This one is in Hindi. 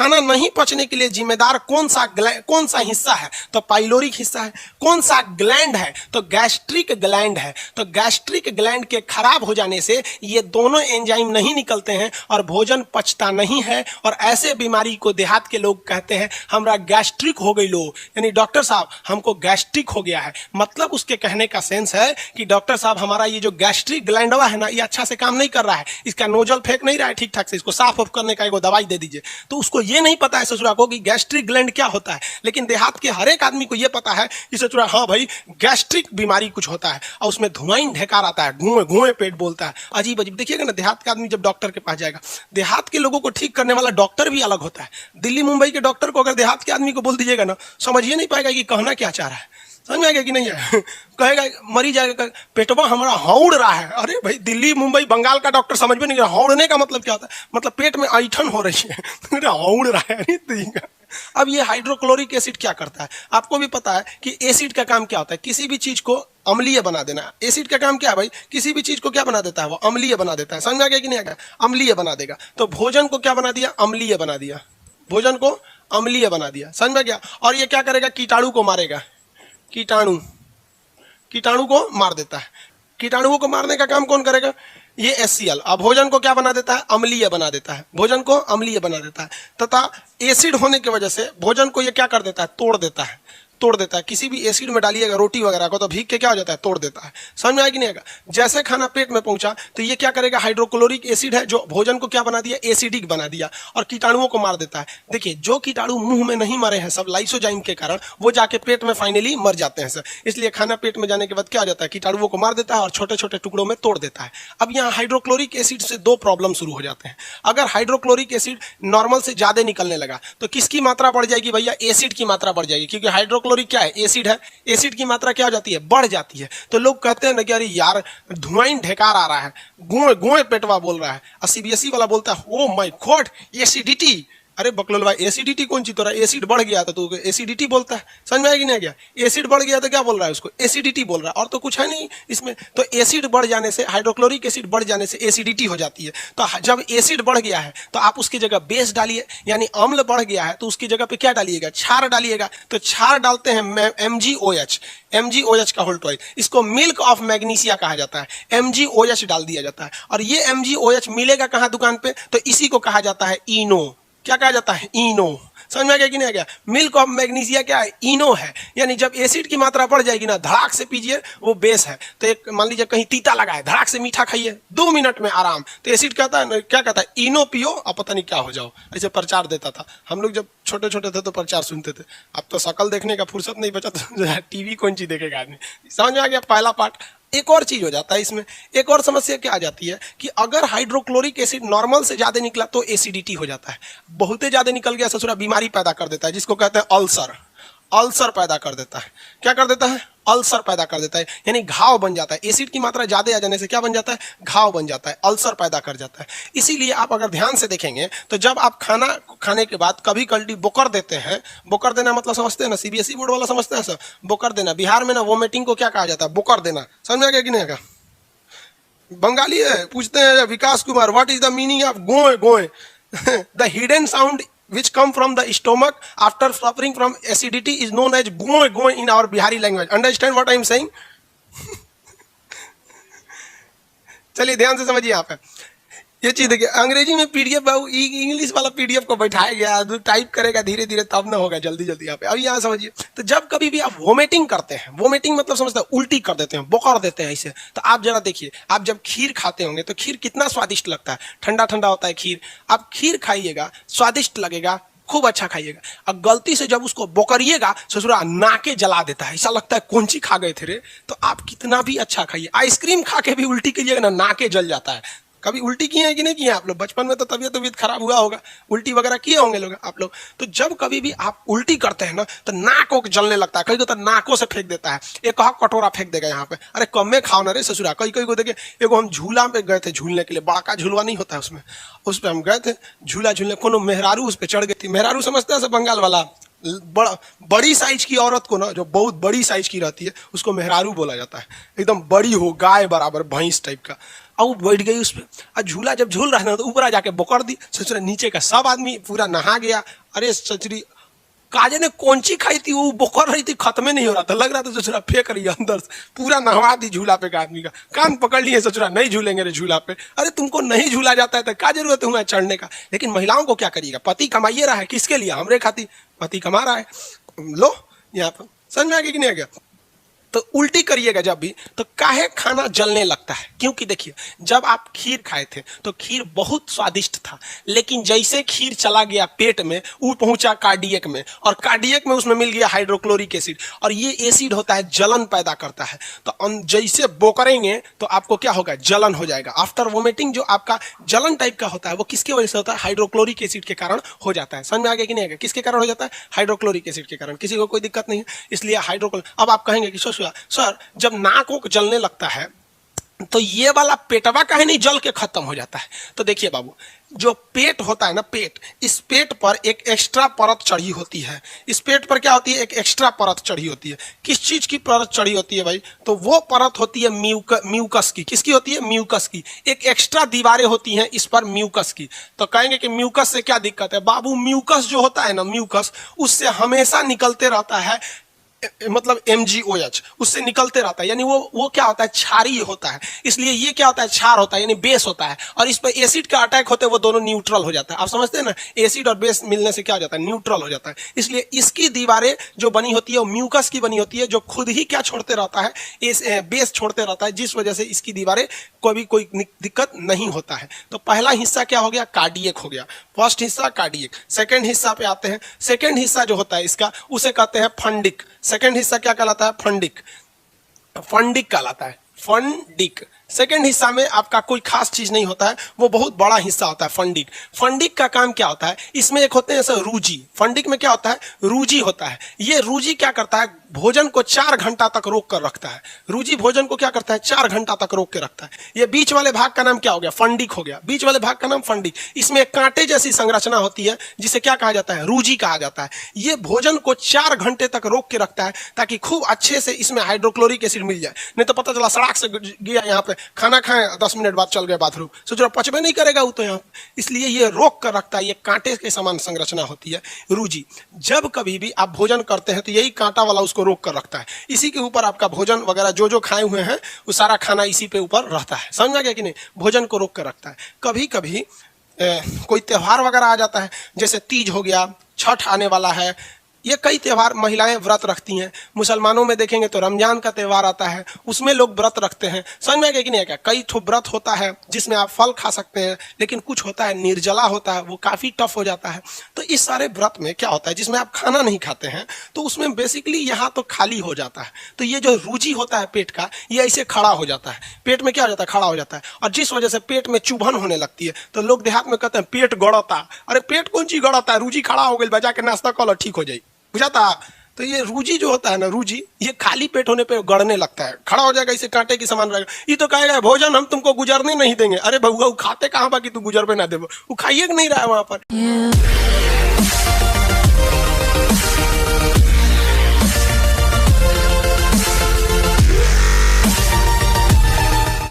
खाना नहीं पचने के लिए जिम्मेदार कौन सा हिस्सा है? तो पाइलोरिक हिस्सा है। कौन सा ग्लैंड है? तो गैस्ट्रिक ग्लैंड है। तो गैस्ट्रिक ग्लैंड के खराब हो जाने से ये दोनों एंजाइम नहीं निकलते हैं और भोजन पचता नहीं है, और ऐसे बीमारी को देहात के लोग कहते हैं हमरा गैस्ट्रिक हो गई लो, यानी डॉक्टर साहब हमको गैस्ट्रिक हो गया है। मतलब उसके कहने का सेंस है कि डॉक्टर साहब हमारा ये जो गैस्ट्रिक ग्लैंडवा है ना, ये अच्छा से काम नहीं कर रहा है, इसका नोजल फेंक नहीं रहा है ठीक ठाक से, इसको साफ ऑफ करने का एगो दवाई दे दीजिए। तो उसको ये नहीं पता है ससुरा को कि गैस्ट्रिक ग्लैंड क्या होता है। लेकिन देहात के हर एक आदमी को ये पता है कि ससुरा हाँ भाई गैस्ट्रिक बीमारी कुछ होता है, और उसमें धुआं ढेकार आता है, घुए घुए पेट बोलता है, अजीब अजीब। देखिएगा ना देहात का आदमी जब डॉक्टर के पास जाएगा, देहात के लोगों को ठीक करने वाला डॉक्टर भी अलग होता है। दिल्ली मुंबई के डॉक्टर को अगर देहात के आदमी को बोल दीजिएगा ना, समझिए नहीं पाएगा कि कहना क्या चाह रहा है। समझ में आएगा कि नहीं है? कहेगा मरी जाएगा, पेटवा हमारा हौड़ रहा है। अरे भाई दिल्ली मुंबई बंगाल का डॉक्टर समझ में नहीं रहा हौड़ने का मतलब क्या होता है, मतलब पेट में ऐठन हो रही है हौड़ रहा है। अरे अब ये हाइड्रोक्लोरिक एसिड क्या करता है? आपको भी पता है कि एसिड का काम क्या होता है, किसी भी चीज को अम्लीय बना देना। एसिड का काम क्या है भाई? किसी भी चीज को क्या बना देता है? वो अम्लीय बना देता है। समझ में आ गया कि नहीं आ गया? अम्लीय बना देगा। तो भोजन को क्या बना दिया? अम्लीय बना दिया। भोजन को अम्लीय बना दिया। समझ में गया? और ये क्या करेगा? कीटाणु को मारेगा। कीटाणु को मार देता है। कीटाणुओं को मारने का काम कौन करेगा? ये HCl। अब भोजन को क्या बना देता है? अम्लीय बना देता है। भोजन को अम्लीय बना देता है, तथा एसिड होने की वजह से भोजन को ये क्या कर देता है? तोड़ देता है। किसी भी एसिड में डालिएगा रोटी वगैरह को तो भीग के क्या हो जाता है? तोड़ देता है। समझ में आया कि नहीं आएगा? जैसे खाना पेट में पहुंचा तो ये क्या करेगा? हाइड्रोक्लोरिक एसिड है जो भोजन को क्या बना दिया? एसिडिक बना दिया, और कीटाणुओं को मार देता है। देखिए जो कीटाणु मुंह में नहीं मरे हैं सब लाइसोजाइम के कारण, वो जाके पेट में फाइनली मर जाते हैं सर। इसलिए खाना पेट में जाने के बाद क्या हो जाता है? कीटाणुओं को मार देता है और छोटे छोटे टुकड़ों में तोड़ देता है। अब यहाँ हाइड्रोक्लोरिक एसिड से दो प्रॉब्लम शुरू हो जाते हैं। अगर हाइड्रोक्लोरिक एसिड नॉर्मल से ज्यादा निकलने लगा तो किसकी मात्रा बढ़ जाएगी भैया? एसिड की मात्रा बढ़ जाएगी, क्योंकि हाइड्रोक्लोरिक क्या है? एसिड है। एसिड की मात्रा क्या हो जाती है? बढ़ जाती है। तो लोग कहते हैं ना कि अरे यार धुआं ढेकार आ रहा है, गुए गुए पेटवा बोल रहा है, और CBSE वाला बोलता है ओ माय गॉड एसिडिटी। अरे बकलोल भाई एसिडिटी कौन सी? तो रहा एसिड बढ़ गया तो तू एसिडिटी बोलता है। समझ में आएगी नहीं गया? एसिड बढ़ गया तो क्या बोल रहा है? उसको एसिडिटी बोल रहा है, और तो कुछ है नहीं इसमें। तो एसिड बढ़ जाने से, हाइड्रोक्लोरिक एसिड बढ़ जाने से एसिडिटी हो जाती है। तो जब एसिड बढ़ गया है तो आप उसकी जगह बेस डालिए, यानी अम्ल बढ़ गया है तो उसकी जगह पे क्या डालिएगा? क्षार डालिएगा। तो क्षार डालते हैं MgOH का होल्ट ऑयल। इसको मिल्क ऑफ मैग्नीशिया कहा जाता है। MgOH डाल दिया जाता है, और ये MgOH मिलेगा कहाँ दुकान पे? तो इसी को कहा जाता है इनो। क्या कहा जाता है? इनो। समझ में आ गया कि नहीं आ गया? मिल्क ऑफ मैग्नीशिया क्या है? इनो है। यानी जब एसिड की मात्रा बढ़ जाएगी ना, धड़ाक से पीजिए, वो बेस है। तो एक मान लीजिए कहीं तीता लगा है, धड़ाक से मीठा खाइए, 2 मिनट में आराम। तो एसिड कहता है क्या कहता है? इनो पियो और पता नहीं क्या हो जाओ। ऐसे प्रचार देता था हम लोग जब छोटे छोटे थे तो प्रचार सुनते थे। अब तो शकल देखने का फुर्सत नहीं बचा तो टीवी कौन सी देखेगा आदमी। समझ में आ गया पहला पार्ट। एक और चीज हो जाता है इसमें, एक और समस्या क्या आ जाती है कि अगर हाइड्रोक्लोरिक एसिड नॉर्मल से ज्यादा निकला तो एसिडिटी हो जाता है। बहुत ज्यादा निकल गया ससुरा बीमारी पैदा कर देता है, जिसको कहते हैं अल्सर। अल्सर पैदा कर देता है। क्या कर देता है? अल्सर पैदा कर देता है, यानी घाव बन जाता है। एसिड की मात्रा ज्यादा आ जाने से क्या बन जाता है? घाव बन जाता है, अल्सर पैदा कर जाता है। इसीलिए आप अगर ध्यान से देखेंगे तो जब आप खाना खाने के बाद कभी कल्टी बोकर देते हैं, बोकर देना मतलब समझते हैं ना? CBSE बोर्ड वाला समझते हैं सर, बोकर देना। बिहार में ना वोमिटिंग को क्या कहा जाता है? बोकर देना। समझ में आ गया कि नहीं आएगा? बंगाली है, पूछते हैं Vikas Kumar what is the meaning of गोए गोए? The hidden sound which come from the stomach after suffering from acidity is known as goe goe in our Bihari language. Understand what I am saying? चलिए ध्यान से समझिए। यहाँ पे ये चीज देखिए, अंग्रेजी में PDF, इंग्लिश वाला PDF को बैठाया गया, टाइप करेगा धीरे धीरे तब ना होगा जल्दी जल्दी। यहाँ पे अब यहाँ समझिए। तो जब कभी भी आप वोमिटिंग करते हैं, वोमिटिंग मतलब समझते हैं उल्टी कर देते हैं, बोकर देते हैं इसे, तो आप जरा देखिए, आप जब खीर खाते होंगे तो खीर कितना स्वादिष्ट लगता है, ठंडा ठंडा होता है खीर। आप खीर खाइएगा, स्वादिष्ट लगेगा, खूब अच्छा खाइएगा। अब गलती से जब उसको बोकरिएगा ससुरा नाके जला देता है, ऐसा लगता है कौन सी खा गए थे रे। तो आप कितना भी अच्छा खाइए, आइसक्रीम खा के भी उल्टी कीजिएगा ना, नाके जल जाता है। कभी उल्टी किए हैं कि नहीं किए आप लोग? बचपन में तो तबीयत खराब हुआ होगा, उल्टी वगैरह किए होंगे लोग आप लोग। तो जब कभी भी आप उल्टी करते हैं ना तो नाक को जलने लगता है, कहीं तो नाकों से फेंक देता है, एक कटोरा फेंक देगा यहाँ पे। अरे कम में खाओ ना रे ससुरा। कहीं कहीं को देखे, एगो हम झूला पे गए थे झूलने के लिए, बड़ा झूलवा नहीं होता है उसमें, उस पर हम गए थे झूला झूलने, कोनो मेहरारू उस पर चढ़ गई थी। मेहरारू समझते हैं बंगाल वाला, बड़ी साइज की औरत को ना, जो बहुत बड़ी साइज की रहती है उसको मेहरारू बोला जाता है। एकदम बड़ी हो, गाय बराबर, भैंस टाइप का। और वो बैठ गई उस पर, और झूला जब झूल रहा था तो ऊपर आ जाके बोकर दी। ससुरा नीचे का सब आदमी पूरा नहा गया। अरे ससुरी काजे ने कौन सी खाई थी, वो बोकर रही थी, खत्म नहीं हो रहा था, लग रहा था ससुरा फेंक रही है अंदर से, पूरा नहवा दी झूला पे। का आदमी का कान पकड़ लिए, ससुरा नहीं झूलेंगे रे झूला पे। अरे तुमको नहीं झूला जाता है तो क्या जरूरत है तुम्हें चढ़ने का। लेकिन महिलाओं को क्या करिएगा, पति कमाइए रहा है, किसके लिए, हमरे खातिर पति कमा रहा है। लो यहाँ पर समझ में आ गया कि नहीं आ गया। तो उल्टी करिएगा जब भी तो काहे खाना जलने लगता है, क्योंकि देखिए जब आप खीर खाए थे तो खीर बहुत स्वादिष्ट था, लेकिन जैसे खीर चला गया पेट में, वो पहुंचा कार्डियक में, और कार्डियक में उसमें मिल गया हाइड्रोक्लोरिक एसिड, और ये एसिड होता है जलन पैदा करता है। तो जैसे बोकरेंगे तो आपको क्या होगा, जलन हो जाएगा। आफ्टर वोमिटिंग जो आपका जलन टाइप का होता है वो किसकी वजह से होता है, हाइड्रोक्लोरिक एसिड के कारण हो जाता है। समझ में आ गया कि नहीं आ गया, किसके कारण हो जाता है, हाइड्रोक्लोरिक एसिड के कारण। किसी को कोई दिक्कत नहीं है, इसलिए हाइड्रोक्लोरिक। अब आप कहेंगे कि सर जब नाक को जलने लगता है तो ये वाला पेटवा काहे नहीं जल के खत्म हो जाता है। तो देखिए बाबू, जो पेट होता है ना, पेट, इस पेट पर एक एक्स्ट्रा परत चढ़ी होती है। इस पेट पर क्या होती है, एक एक्स्ट्रा परत चढ़ी होती है। किस चीज की परत चढ़ी होती है भाई, तो वो परत होती है म्यूकस की। किसकी होती है, म्यूकस की। एक एक्स्ट्रा दीवारें होती हैं इस पर म्यूकस की। तो कहेंगे कि म्यूकस से क्या दिक्कत है, बाबू म्यूकस जो होता है ना, म्यूकस उससे हमेशा निकलते रहता है, मतलब MgOH उससे निकलते रहता है, यानी वो क्या होता है, क्षारीय होता है। इसलिए ये क्या होता है, क्षार होता है, यानी बेस होता है, और इस पर एसिड का अटैक होते हैं वो दोनों न्यूट्रल हो जाता है। आप समझते हैं ना, एसिड और बेस मिलने से क्या हो जाता है, न्यूट्रल हो जाता है। इसलिए इसकी दीवारें जो बनी होती है वो म्यूकस की बनी होती है, जो खुद ही क्या छोड़ते रहता है, बेस छोड़ते रहता है, जिस वजह से इसकी दीवारें कोई दिक्कत नहीं होता है। तो पहला हिस्सा क्या हो गया, कार्डियक हो गया। फर्स्ट हिस्सा कार्डियक। सेकेंड हिस्सा पे आते हैं। सेकेंड हिस्सा जो होता है इसका, उसे कहते हैं फंडिक। सेकेंड हिस्सा क्या कहलाता है, फंडिक। फंडिक कहलाता है, फंडिक। सेकेंड हिस्सा में आपका कोई खास चीज नहीं होता है, वो बहुत बड़ा हिस्सा होता है फंडिक। फंडिक का काम क्या होता है, इसमें एक होते हैं जैसे रूजी। फंडिक में क्या होता है, रूजी होता है। ये रूजी क्या करता है, भोजन को 4 घंटा तक रोक कर रखता है। रूजी भोजन को क्या करता है, 4 घंटा तक रोक के रखता है। ये बीच वाले भाग का नाम क्या हो गया, फंडिक हो गया। बीच वाले भाग का नाम फंडिक। इसमें एक कांटे जैसी संरचना होती है जिसे क्या कहा जाता है, रूजी कहा जाता है। ये भोजन को 4 घंटे तक रोक के रखता है ताकि खूब अच्छे से इसमें हाइड्रोक्लोरिक एसिड मिल जाए। नहीं तो पता चला सड़क से गया यहाँ पे, खाना खाएं 10 मिनट बाद चल गए बाथरूम, सोचो पचबे नहीं करेगा वो तो यहाँ। इसलिए ये रोक कर रखता है, ये कांटे के समान संरचना होती है रूजी। जब कभी भी आप भोजन करते हैं तो यही कांटा वाला उसको रोक कर रखता है। इसी के ऊपर आपका भोजन वगैरह जो खाए हुए हैं वो सारा खाना इसी पे ऊपर रहता है। समझ में गया कि नहीं, भोजन को रोक कर रखता है। कभी कभी कोई त्योहार वगैरह आ जाता है, जैसे तीज हो गया, छठ आने वाला है, ये कई त्यौहार महिलाएं व्रत रखती हैं। मुसलमानों में देखेंगे तो रमजान का त्यौहार आता है, उसमें लोग व्रत रखते हैं। समझ में आएगा कि नहीं, क्या कई ठो व्रत होता है जिसमें आप फल खा सकते हैं, लेकिन कुछ होता है निर्जला होता है, वो काफ़ी टफ हो जाता है। तो इस सारे व्रत में क्या होता है, जिसमें आप खाना नहीं खाते हैं, तो उसमें बेसिकली यहाँ तो खाली हो जाता है। तो ये जो रूजी होता है पेट का, ये ऐसे खड़ा हो जाता है, पेट में क्या हो जाता है, खड़ा हो जाता है, और जिस वजह से पेट में चुभन होने लगती है। तो लोग देहात में कहते हैं पेट गड़ता। अरे पेट कौन चीज गड़ता है, रूजी खड़ा हो गई, बजा के नाश्ता कर लो ठीक हो जाए, बुझाता। तो ये रूजी जो होता है ना, रूजी, ये खाली पेट होने पे गड़ने लगता है, खड़ा हो जाएगा, इसे कांटे की समान रहेगा। ये तो कहेगा भोजन हम तुमको गुजरने नहीं देंगे। अरे बउआ वो खाते कहाँ बाकी तू गुजर पे ना दे, वो खाइए नहीं रहा है वहां पर।